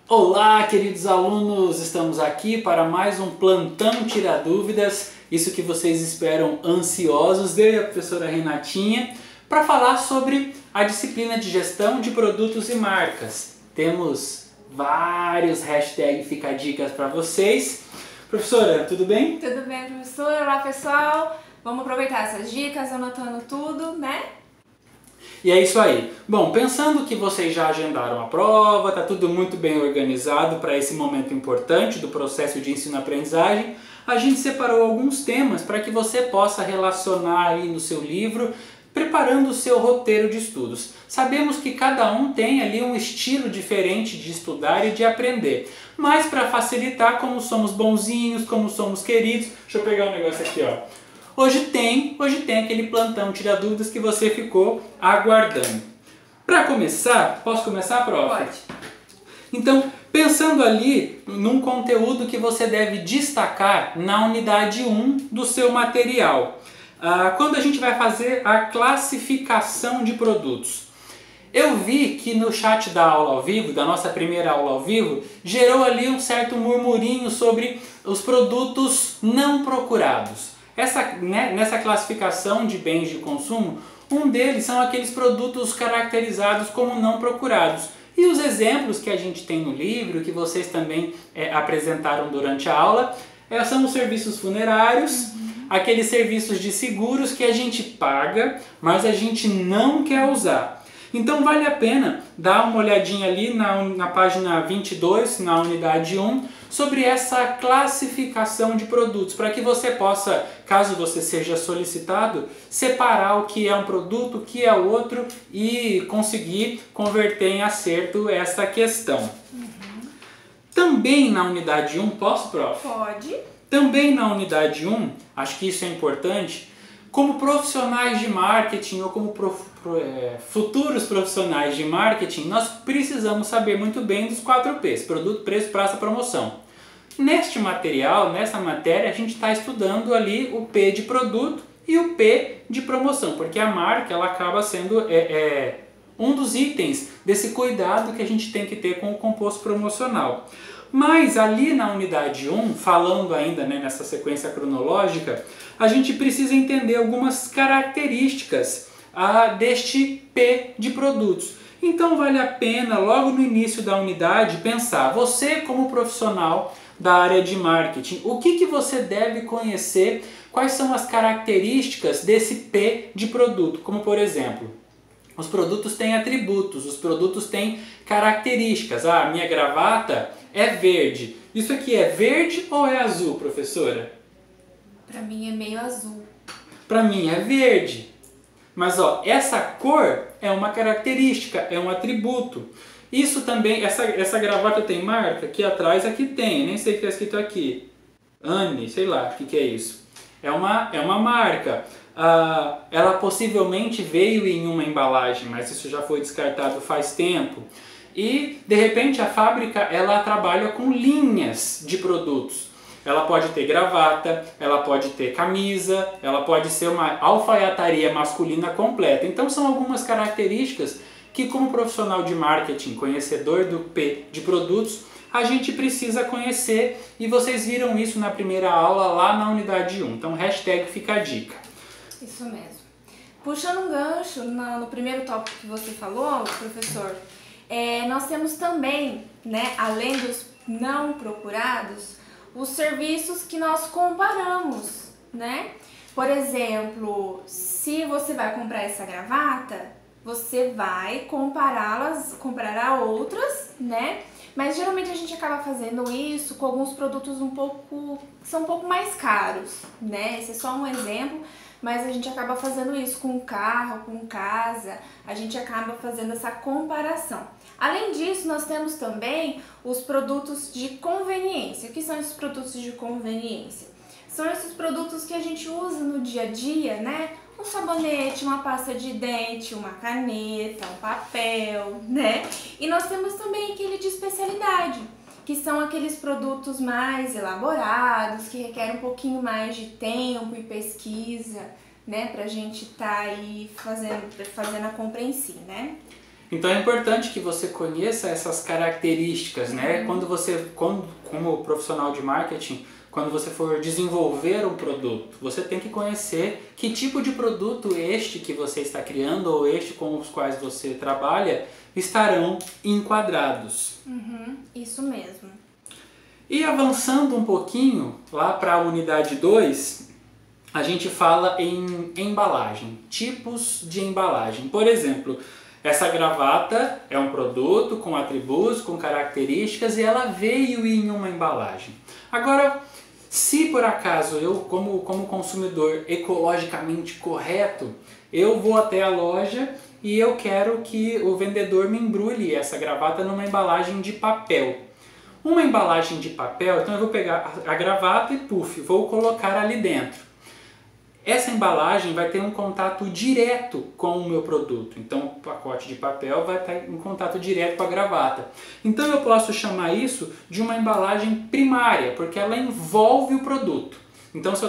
Olá, queridos alunos! Estamos aqui para mais um Plantão Tira Dúvidas, isso que vocês esperam ansiosos, eu e a professora Renatinha, para falar sobre a disciplina de gestão de produtos e marcas. Temos vários hashtags Fica Dicas para vocês. Professora, tudo bem? Tudo bem, professora? Olá, pessoal! Vamos aproveitar essas dicas, anotando tudo, né? E é isso aí. Bom, pensando que vocês já agendaram a prova, está tudo muito bem organizado para esse momento importante do processo de ensino-aprendizagem, a gente separou alguns temas para que você possa relacionar aí no seu livro, preparando o seu roteiro de estudos. Sabemos que cada um tem ali um estilo diferente de estudar e de aprender, mas para facilitar, como somos bonzinhos, como somos queridos, deixa eu pegar um negócio aqui, ó. Hoje tem aquele plantão tira dúvidas que você ficou aguardando. Para começar, posso começar, prof? Pode. Então, pensando ali num conteúdo que você deve destacar na unidade 1 do seu material. Quando a gente vai fazer a classificação de produtos. Eu vi que no chat da aula ao vivo, da nossa primeira aula ao vivo, gerou ali um certo murmurinho sobre os produtos não procurados. Nessa classificação de bens de consumo, um deles são aqueles produtos caracterizados como não procurados. E os exemplos que a gente tem no livro, que vocês também apresentaram durante a aula, são os serviços funerários, aqueles serviços de seguros que a gente paga, mas a gente não quer usar. Então vale a pena dar uma olhadinha ali na página 22, na unidade 1, sobre essa classificação de produtos, para que você possa, caso você seja solicitado, separar o que é um produto, o que é outro e conseguir converter em acerto essa questão. Também na unidade 1, posso, prof? Pode. Também na unidade 1, acho que isso é importante, como profissionais de marketing ou como futuros profissionais de marketing, nós precisamos saber muito bem dos 4 P's, produto, preço, praça, promoção. Neste material, nessa matéria, a gente está estudando ali o P de produto e o P de promoção, porque a marca ela acaba sendo um dos itens desse cuidado que a gente tem que ter com o composto promocional. Mas ali na unidade 1, falando ainda nessa sequência cronológica, a gente precisa entender algumas características deste P de produtos. Então vale a pena, logo no início da unidade, pensar, você como profissional da área de marketing, o que você deve conhecer, quais são as características desse P de produto, como por exemplo, os produtos têm atributos, os produtos têm características. A minha gravata é verde. Isso aqui é verde ou é azul, professora? Pra mim é meio azul. Para mim é verde. Mas ó, essa cor é uma característica, é um atributo. Isso também, essa gravata tem marca? Aqui atrás aqui tem, nem sei o que está escrito aqui. Anne, sei lá o que é isso. É uma marca. Ela possivelmente veio em uma embalagem, mas isso já foi descartado faz tempo. E de repente a fábrica ela trabalha com linhas de produtos. Ela pode ter gravata, ela pode ter camisa, ela pode ser uma alfaiataria masculina completa. Então são algumas características que como profissional de marketing, conhecedor do P de produtos, a gente precisa conhecer e vocês viram isso na primeira aula lá na unidade 1. Então hashtag fica a dica. Isso mesmo. Puxando um gancho no primeiro tópico que você falou, professor, nós temos também, né, além dos não procurados, os serviços que nós comparamos, né? Por exemplo, se você vai comprar essa gravata, você vai comparar a outras, né? Mas geralmente a gente acaba fazendo isso com alguns produtos que são um pouco mais caros, né? Esse é só um exemplo, mas a gente acaba fazendo isso com carro, com casa, a gente acaba fazendo essa comparação. Além disso, nós temos também os produtos de conveniência. O que são esses produtos de conveniência? São esses produtos que a gente usa no dia a dia, né? Um sabonete, uma pasta de dente, uma caneta, um papel, né? E nós temos também aquele de especialidade, que são aqueles produtos mais elaborados, que requerem um pouquinho mais de tempo e pesquisa, né? Pra gente aí fazendo a compra em si, né? Então é importante que você conheça essas características, né? Como profissional de marketing, quando você for desenvolver um produto, você tem que conhecer que tipo de produto este que você está criando ou este com os quais você trabalha estarão enquadrados. Isso mesmo. E avançando um pouquinho, lá para a unidade 2, a gente fala em embalagem, tipos de embalagem. Por exemplo, essa gravata é um produto com atributos, com características e ela veio em uma embalagem. Agora, se por acaso eu, como consumidor ecologicamente correto, eu vou até a loja e eu quero que o vendedor me embrulhe essa gravata numa embalagem de papel. Uma embalagem de papel, então eu vou pegar a gravata e vou colocar ali dentro. Essa embalagem vai ter um contato direto com o meu produto. Então o pacote de papel vai estar em contato direto com a gravata. Então eu posso chamar isso de uma embalagem primária, porque ela envolve o produto. Então se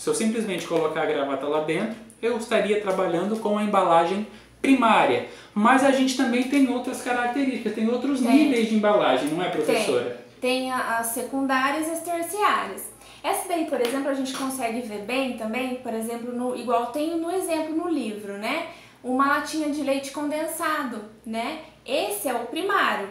eu simplesmente colocar a gravata lá dentro, eu estaria trabalhando com a embalagem primária. Mas a gente também tem outras características, tem outros níveis de embalagem, não é, professora? Tem as secundárias e as terciárias. Essa daí, por exemplo, a gente consegue ver bem também, por exemplo, igual tem no exemplo no livro, né? Uma latinha de leite condensado, né? Esse é o primário.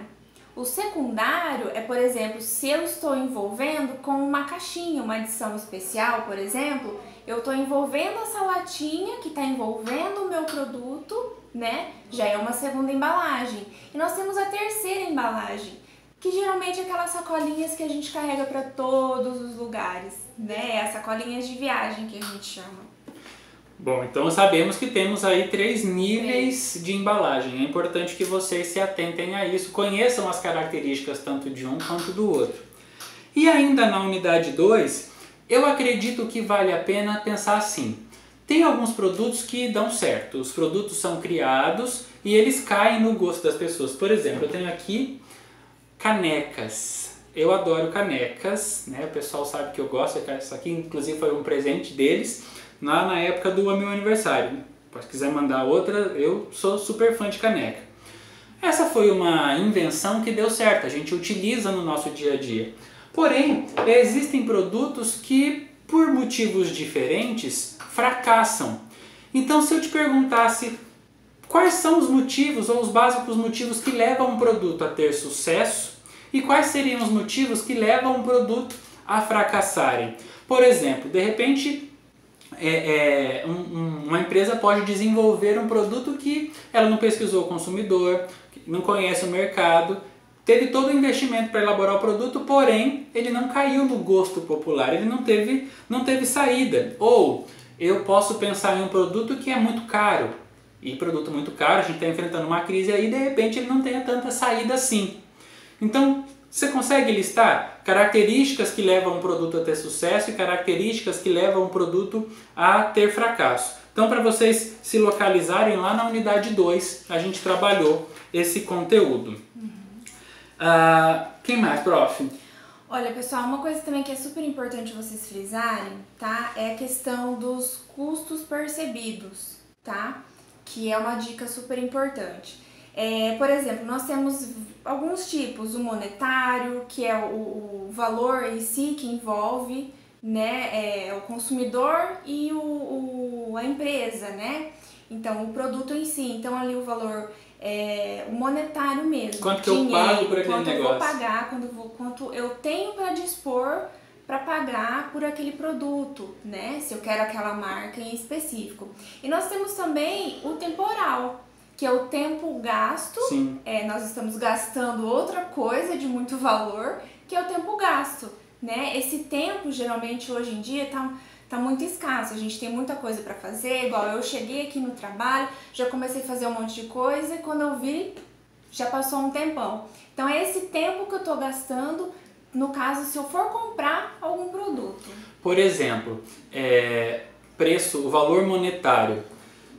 O secundário é, por exemplo, se eu estou envolvendo com uma caixinha, uma edição especial, por exemplo, eu estou envolvendo essa latinha que está envolvendo o meu produto, né? Já é uma segunda embalagem. E nós temos a terceira embalagem, que geralmente é aquelas sacolinhas que a gente carrega para todos os lugares, né? As sacolinhas de viagem que a gente chama. Bom, então sabemos que temos aí 3 níveis de embalagem. É importante que vocês se atentem a isso, conheçam as características tanto de um quanto do outro. E ainda na unidade 2, eu acredito que vale a pena pensar assim. Tem alguns produtos que dão certo, os produtos são criados e eles caem no gosto das pessoas. Por exemplo, eu tenho aqui canecas. Eu adoro canecas, né? O pessoal sabe que eu gosto. Isso aqui, inclusive, foi um presente deles lá na época do meu aniversário. Se quiser mandar outra, eu sou super fã de caneca. Essa foi uma invenção que deu certo, a gente utiliza no nosso dia a dia. Porém, existem produtos que, por motivos diferentes, fracassam. Então, se eu te perguntasse quais são os motivos ou os básicos motivos que levam um produto a ter sucesso e quais seriam os motivos que levam um produto a fracassarem? Por exemplo, de repente, uma empresa pode desenvolver um produto que ela não pesquisou o consumidor, não conhece o mercado, teve todo o investimento para elaborar o produto, porém ele não caiu no gosto popular, ele não teve saída. Ou eu posso pensar em um produto que é muito caro, e produto muito caro, a gente está enfrentando uma crise aí, de repente ele não tenha tanta saída assim. Então, você consegue listar características que levam um produto a ter sucesso e características que levam um produto a ter fracasso. Então, para vocês se localizarem, lá na unidade 2, a gente trabalhou esse conteúdo. Quem mais, prof? Olha, pessoal, uma coisa também que é super importante vocês frisarem, tá? É a questão dos custos percebidos, tá? Que é uma dica super importante. Por exemplo, nós temos alguns tipos, o monetário, que é o valor em si que envolve, né, o consumidor e a empresa, né? Então, o produto em si. Então, ali o valor o monetário mesmo. Quanto que eu pago por aquele negócio? Quanto eu vou pagar, quanto eu tenho para dispor para pagar por aquele produto, né? Se eu quero aquela marca em específico. E nós temos também o temporal, que é o tempo gasto. Sim. Nós estamos gastando outra coisa de muito valor, que é o tempo gasto, né? Esse tempo, geralmente, hoje em dia, tá muito escasso. A gente tem muita coisa para fazer, igual eu cheguei aqui no trabalho, já comecei a fazer um monte de coisa e quando eu vi, já passou um tempão. Então é esse tempo que eu tô gastando, no caso, se eu for comprar algum produto. Por exemplo, preço, o valor monetário.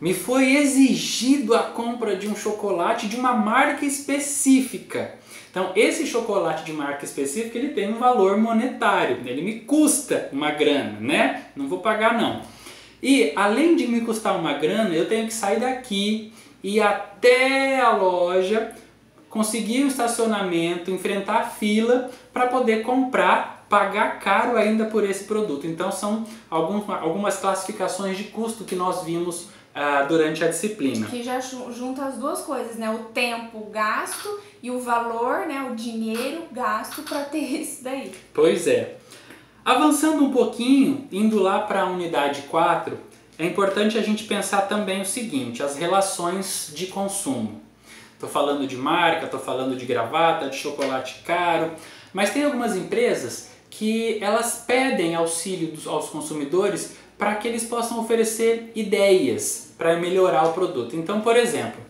Me foi exigido a compra de um chocolate de uma marca específica. Então, esse chocolate de marca específica, ele tem um valor monetário, ele me custa uma grana, né? Não vou pagar não. E, além de me custar uma grana, eu tenho que sair daqui ir até a loja, conseguir um estacionamento, enfrentar a fila para poder comprar, pagar caro ainda por esse produto. Então são algumas classificações de custo que nós vimos durante a disciplina. Que já junta as duas coisas, né? O tempo gasto e o valor, né? O dinheiro gasto para ter isso daí. Pois é. Avançando um pouquinho, indo lá para a unidade 4, é importante a gente pensar também o seguinte, as relações de consumo. Estou falando de marca, estou falando de gravata, de chocolate caro, mas tem algumas empresas que elas pedem auxílio aos consumidores para que eles possam oferecer ideias para melhorar o produto. Então, por exemplo,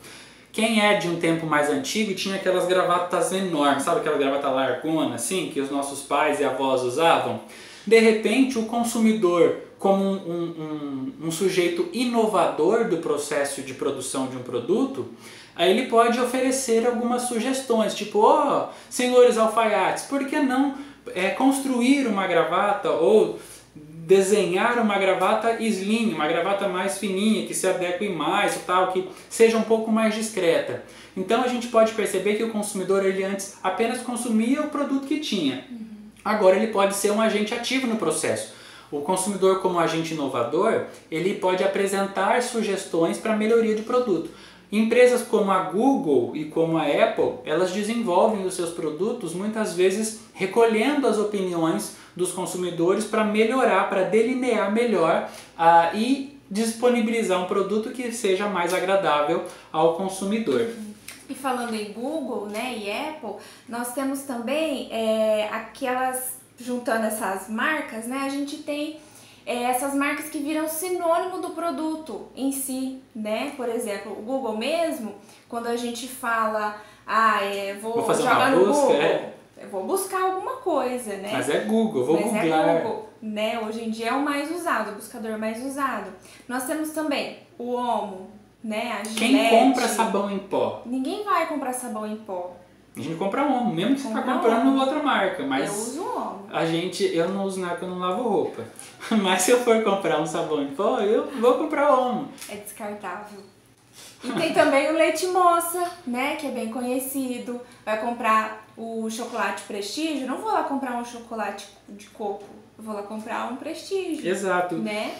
quem é de um tempo mais antigo tinha aquelas gravatas enormes, sabe aquela gravata largona assim, que os nossos pais e avós usavam? De repente, o consumidor, como um sujeito inovador do processo de produção de um produto, aí ele pode oferecer algumas sugestões, tipo, senhores alfaiates, por que não construir uma gravata ou desenhar uma gravata slim, uma gravata mais fininha, que se adeque mais, tal, que seja um pouco mais discreta. Então a gente pode perceber que o consumidor ele antes apenas consumia o produto que tinha. Agora ele pode ser um agente ativo no processo. O consumidor, como agente inovador, ele pode apresentar sugestões para melhoria de produto. Empresas como a Google e como a Apple, elas desenvolvem os seus produtos muitas vezes recolhendo as opiniões dos consumidores para melhorar, para delinear melhor e disponibilizar um produto que seja mais agradável ao consumidor. E falando em Google, né, e Apple, nós temos também aquelas, juntando essas marcas, né, a gente tem essas marcas que viram sinônimo do produto em si, né? Por exemplo, o Google mesmo, quando a gente fala, vou fazer jogar uma no busca, Google, eu vou buscar alguma coisa, né? Mas é Google, vou googlar. É Google, né? Hoje em dia é o mais usado, o buscador mais usado. Nós temos também o Omo, né? A Gillette. Quem compra sabão em pó? Ninguém vai comprar sabão em pó. A gente compra Omo, mesmo que você está comprando outra marca, mas eu uso Omo. Eu não uso nada porque eu não lavo roupa. Mas se eu for comprar um sabão em pó, eu vou comprar Omo. É descartável. E tem também o leite moça, né, que é bem conhecido. Vai comprar o chocolate Prestígio, não vou lá comprar um chocolate de coco, eu vou lá comprar um Prestígio. Exato. Né?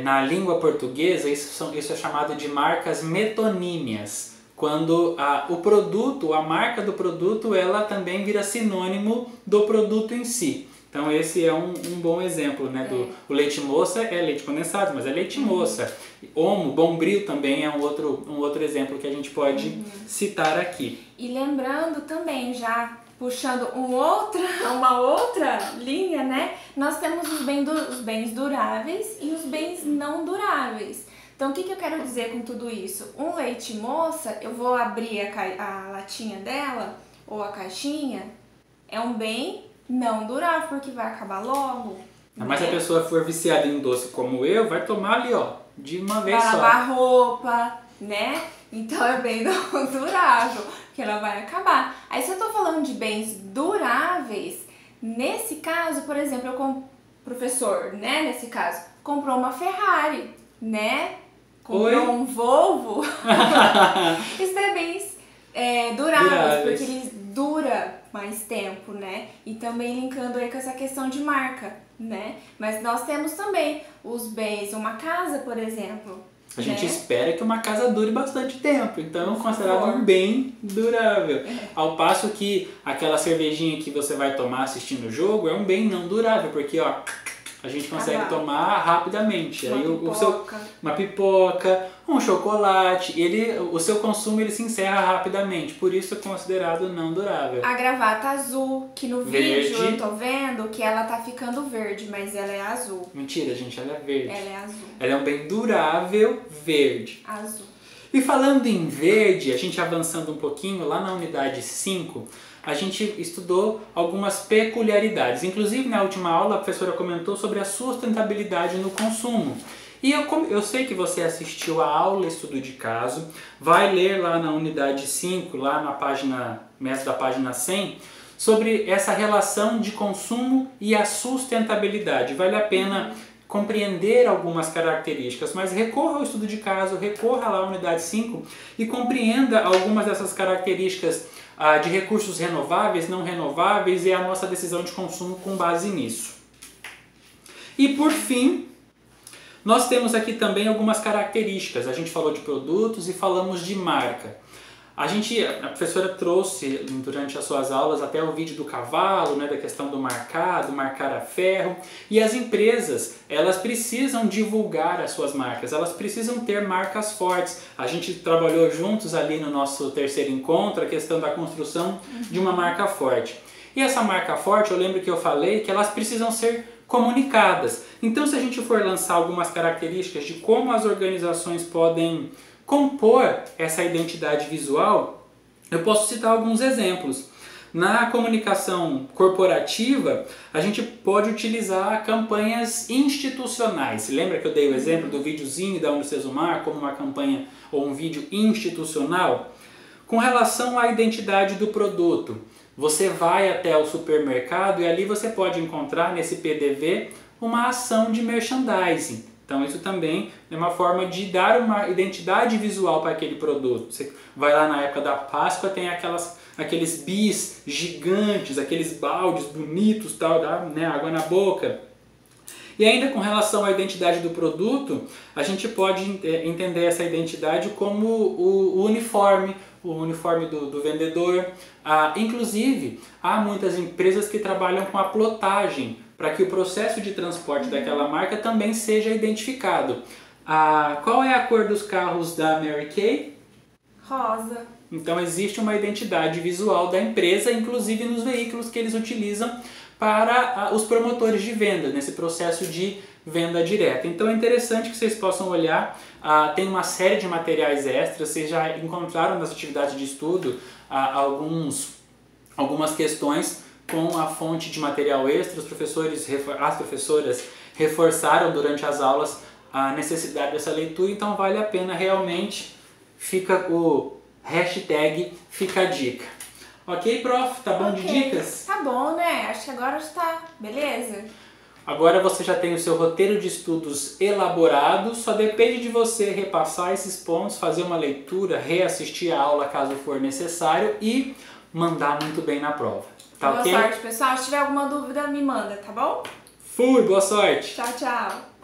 Na língua portuguesa, isso é chamado de marcas metonímias. Quando o produto, a marca do produto, ela também vira sinônimo do produto em si. Então esse é um bom exemplo, né? O leite moça é leite condensado, mas é leite moça. Omo, Bombril também é um outro exemplo que a gente pode citar aqui. E lembrando também, já puxando uma outra linha, né? Nós temos os bens duráveis e os bens não duráveis. Então, o que eu quero dizer com tudo isso? Um leite moça, eu vou abrir a latinha dela, ou a caixinha, é um bem não durável, porque vai acabar logo. Mas se a pessoa for viciada em doce como eu, vai tomar ali, de uma vez só. Vai lavar roupa, né? Então é bem não durável, que ela vai acabar. Aí se eu tô falando de bens duráveis, nesse caso, por exemplo, professor, né? Nesse caso, comprou uma Ferrari, né? Comprou um Volvo. Isso é bens duráveis, porque eles duram mais tempo, né? E também linkando aí com essa questão de marca, né? Mas nós temos também os bens, uma casa, por exemplo. A gente espera que uma casa dure bastante tempo, então é considerado um bem durável. Ao passo que aquela cervejinha que você vai tomar assistindo o jogo é um bem não durável, porque a gente consegue tomar rapidamente. Uma pipoca, um chocolate, o seu consumo ele se encerra rapidamente, por isso é considerado não durável. A gravata azul, que no vídeo eu tô vendo que ela tá ficando verde, mas ela é azul. Mentira, gente, ela é verde. Ela é azul. Ela é um bem durável verde. Azul. E falando em verde, a gente avançando um pouquinho, lá na unidade 5, a gente estudou algumas peculiaridades. Inclusive, na última aula, a professora comentou sobre a sustentabilidade no consumo. E eu sei que você assistiu a aula Estudo de Caso, vai ler lá na unidade 5, lá na página, da página 100, sobre essa relação de consumo e a sustentabilidade. Vale a pena compreender algumas características, mas recorra ao estudo de caso, recorra lá à unidade 5 e compreenda algumas dessas características de recursos renováveis, não renováveis e a nossa decisão de consumo com base nisso. E por fim, nós temos aqui também algumas características. A gente falou de produtos e falamos de marca. A professora trouxe durante as suas aulas até o vídeo do cavalo, né, da questão do marcar a ferro. E as empresas, elas precisam divulgar as suas marcas, elas precisam ter marcas fortes. A gente trabalhou juntos ali no nosso terceiro encontro a questão da construção de uma marca forte. E essa marca forte, eu lembro que eu falei que elas precisam ser comunicadas. Então, se a gente for lançar algumas características de como as organizações podem compor essa identidade visual, eu posso citar alguns exemplos. Na comunicação corporativa, a gente pode utilizar campanhas institucionais. Lembra que eu dei o exemplo do videozinho da Unicesumar como uma campanha ou um vídeo institucional? Com relação à identidade do produto, você vai até o supermercado e ali você pode encontrar nesse PDV uma ação de merchandising. Então isso também é uma forma de dar uma identidade visual para aquele produto. Você vai lá na época da Páscoa, tem aqueles bis gigantes, aqueles baldes bonitos, tal, né, água na boca. E ainda com relação à identidade do produto, a gente pode entender essa identidade como o uniforme do vendedor. Inclusive, há muitas empresas que trabalham com a plotagem, para que o processo de transporte daquela marca também seja identificado. Qual é a cor dos carros da Mary Kay? Rosa. Então existe uma identidade visual da empresa, inclusive nos veículos que eles utilizam para os promotores de venda, nesse processo de venda direta. Então é interessante que vocês possam olhar, tem uma série de materiais extras, vocês já encontraram nas atividades de estudo algumas questões com a fonte de material extra. As professoras reforçaram durante as aulas a necessidade dessa leitura, então vale a pena realmente, fica o hashtag Fica a Dica. Ok, prof? Tá bom de dicas? Tá bom, né? Acho que agora já tá, beleza? Agora você já tem o seu roteiro de estudos elaborado, só depende de você repassar esses pontos, fazer uma leitura, reassistir a aula caso for necessário e mandar muito bem na prova. Tá ok? Boa sorte, pessoal. Se tiver alguma dúvida, me manda, tá bom? Fui, boa sorte! Tchau, tchau!